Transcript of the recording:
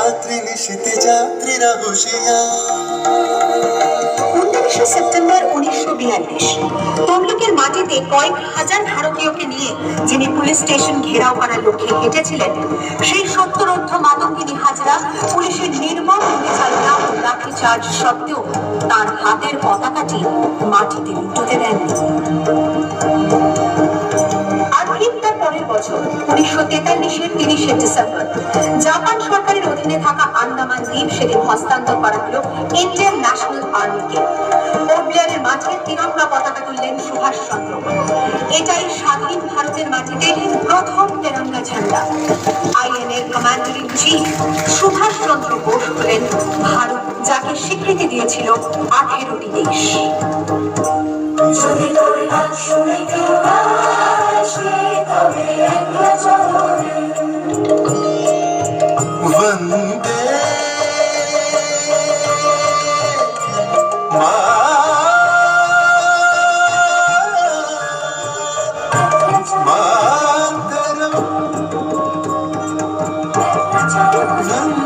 যাত্রী নিশীথে যাত্রীরা হুঁশিয়ার। 29 সেপ্টেম্বর 1942 তমলুকের মাটিতে কয়েক হাজার ভারতীয়কে নিয়ে যিনি পুলিশ স্টেশন ঘেরাও করার লক্ষ্যে হেঁটেছিলেন, সেই সত্তরোর্ধ্ব মাতঙ্গিনী হাজরা পুলিশের নির্মম গুলিচালনা ও লাঠিচার্জ সত্ত্বেও তার হাতের পতাকাটি মাটিতে লুটোতে দেননি। আর ঠিক তার পরের বছর 1943-এর 30শে ডিসেম্বর জাপান সরকারের অধীনে থাকা আন্দামান দ্বীপ সেদিন হস্তান্তর করা হলো ইন্ডিয়ান ন্যাশনাল আর্মিকে। পোর্ট ব্লেয়ারের মাঠে তিরঙ্গা পতাকা তুললেন সুভাষচন্দ্র। এটাই স্বাধীন ভারতের মাটিতে প্রথম তিরঙ্গা ঝান্ডা। আইএনএর commander in chief Subhash Chandra Bose হলেন ভারত, যাকে স্বীকৃতি দিয়েছিল 18টি দেশ। वंदे मातरम, वंदे